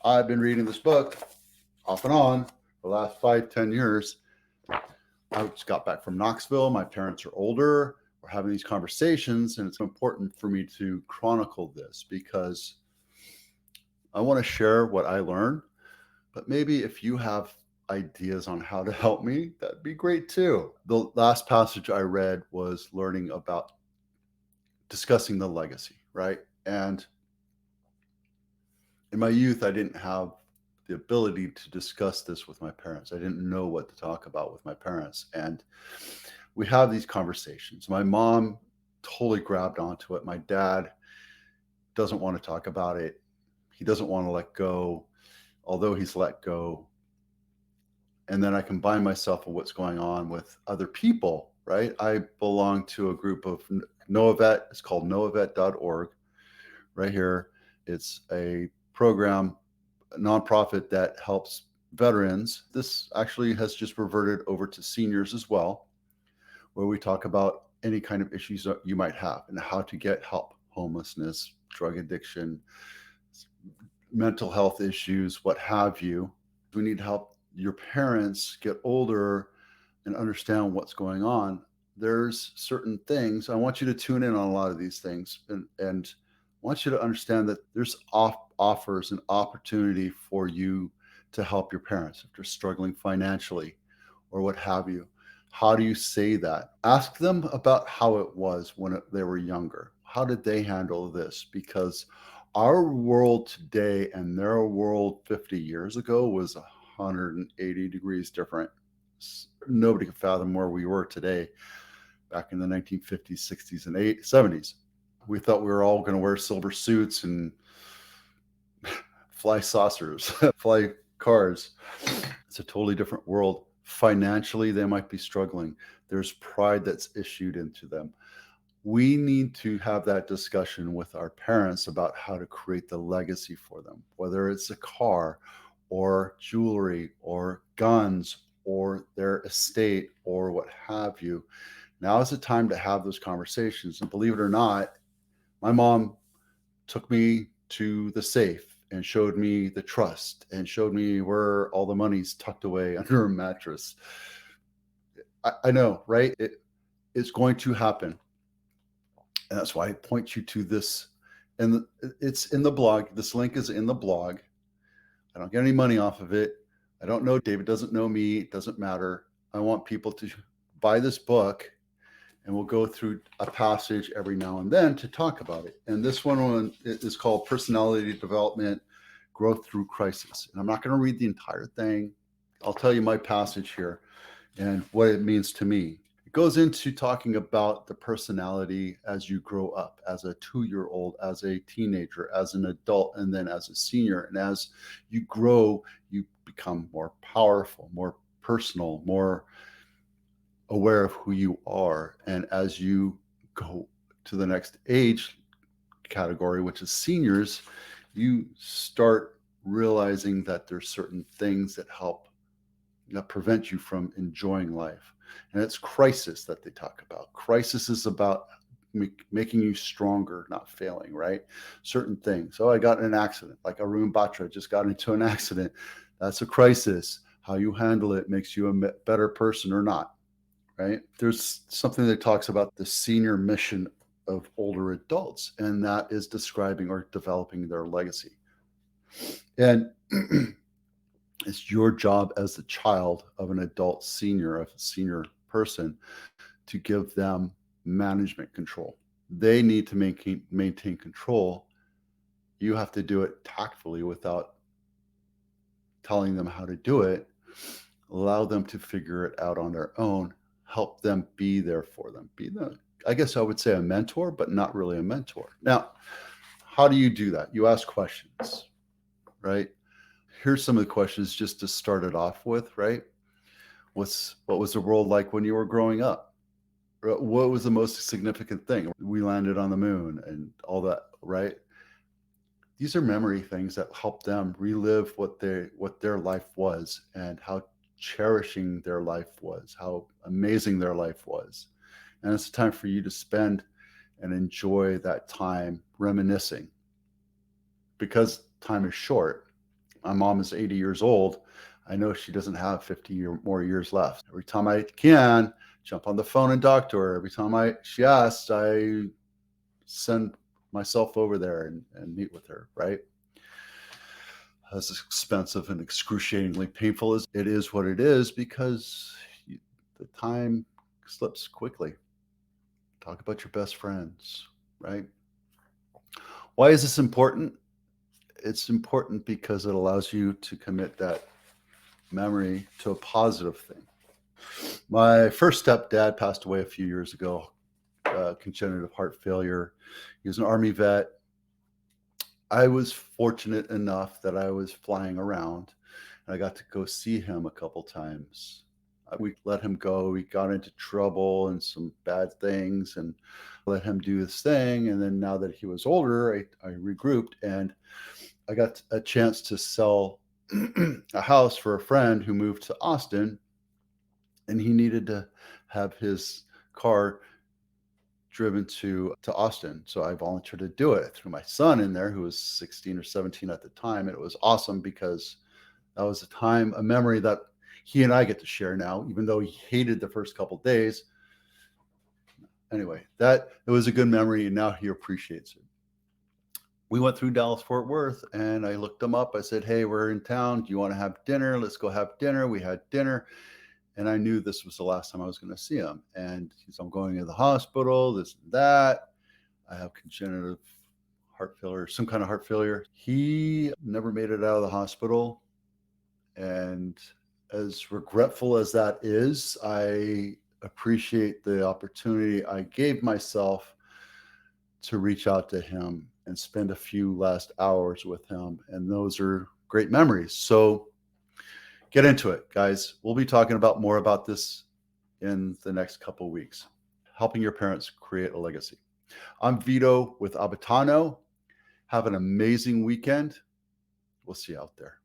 I've been reading this book off and on for the last 5, 10 years. I just got back from Knoxville. My parents are older. We're having these conversations, and it's important for me to chronicle this because I want to share what I learned. But maybe if you have ideas on how to help me, that'd be great too. The last passage I read was learning about discussing the legacy, right? And in my youth, I didn't have the ability to discuss this with my parents. I didn't know what to talk about with my parents. And we have these conversations. My mom totally grabbed onto it. My dad doesn't want to talk about it. He doesn't want to let go, although he's let go. And then I combine myself with what's going on with other people, right? I belong to a group of NoaVet. It's called noavet.org right here. It's a program, a nonprofit that helps veterans. This actually has just reverted over to seniors as well, where we talk about any kind of issues that you might have and how to get help: homelessness, drug addiction, mental health issues, what have you. We need to help your parents get older and understand what's going on. There's certain things. I want you to tune in on a lot of these things, and I want you to understand that there's offers and opportunity for you to help your parents if they're struggling financially or what have you. How do you say that? Ask them about how it was when they were younger. How did they handle this? Because our world today and their world 50 years ago was 180 degrees different. Nobody could fathom where we were today back in the 1950s, 60s, and 70s. We thought we were all going to wear silver suits and fly saucers, fly cars. It's a totally different world. Financially, they might be struggling. There's pride that's issued into them. We need to have that discussion with our parents about how to create the legacy for them, whether it's a car or jewelry or guns or their estate or what have you. Now is the time to have those conversations. And believe it or not, my mom took me to the safe and showed me the trust and showed me where all the money's tucked away under a mattress. I know, right? It's going to happen. And that's why I point you to this. And it's in the blog. This link is in the blog. I don't get any money off of it. I don't know David, doesn't know me. It doesn't matter. I want people to buy this book, and we'll go through a passage every now and then to talk about it. And this one is called Personality Development, Growth Through Crisis. And I'm not going to read the entire thing. I'll tell you my passage here and what it means to me. It goes into talking about the personality as you grow up, as a 2-year-old, as a teenager, as an adult, and then as a senior. And as you grow, you become more powerful, more personal, more aware of who you are. And as you go to the next age category, which is seniors, you start realizing that there's certain things that prevent you from enjoying life. And it's crisis that they talk about. Crisis is about making you stronger, not failing, right? Certain things. So I got in an accident, like Arun Batra just got into an accident. That's a crisis. How you handle it makes you a better person or not, right? There's something that talks about the senior mission of older adults, and that is describing or developing their legacy. And it's your job as the child of an adult senior, of a senior person, to give them management control. They need to maintain control. You have to do it tactfully without telling them how to do it. Allow them to figure it out on their own. Help them, be there for them. I guess I would say a mentor, but not really a mentor. Now, how do you do that? You ask questions, right? Here's some of the questions just to start it off with, right? What was the world like when you were growing up? What was the most significant thing? We landed on the moon and all that, right? These are memory things that help them relive what their life was and how cherishing their life was, how amazing their life was. And it's time for you to spend and enjoy that time reminiscing, because time is short. My mom is 80 years old. I know she doesn't have 50 or more years left. Every time I can, jump on the phone and talk to her. Every time she asks, I send myself over there and meet with her, right? As expensive and excruciatingly painful as it is what it is, because the time slips quickly. Talk about your best friends, right? Why is this important? It's important because it allows you to commit that memory to a positive thing. My first stepdad passed away a few years ago, congenital heart failure. He was an Army vet. I was fortunate enough that I was flying around and I got to go see him a couple times. We let him go. He got into trouble and some bad things and let him do his thing. And then now that he was older, I regrouped and I got a chance to sell a house for a friend who moved to Austin, and he needed to have his car driven to Austin. So I volunteered to do it. I threw my son in there, who was 16 or 17 at the time. And it was awesome because that was a memory that he and I get to share now, even though he hated the first couple of days. Anyway, it was a good memory, and now he appreciates it. We went through Dallas Fort Worth, and I looked him up. I said, "Hey, we're in town. Do you want to have dinner? Let's go have dinner." We had dinner, and I knew this was the last time I was going to see him. And he's, "I'm going to the hospital, this and that. I have congenital heart failure, some kind of heart failure." He never made it out of the hospital. And as regretful as that is, I appreciate the opportunity I gave myself to reach out to him and spend a few last hours with him. And those are great memories. So get into it, guys. We'll be talking about more about this in the next couple of weeks. Helping your parents create a legacy. I'm Vito with Abitano. Have an amazing weekend. We'll see you out there.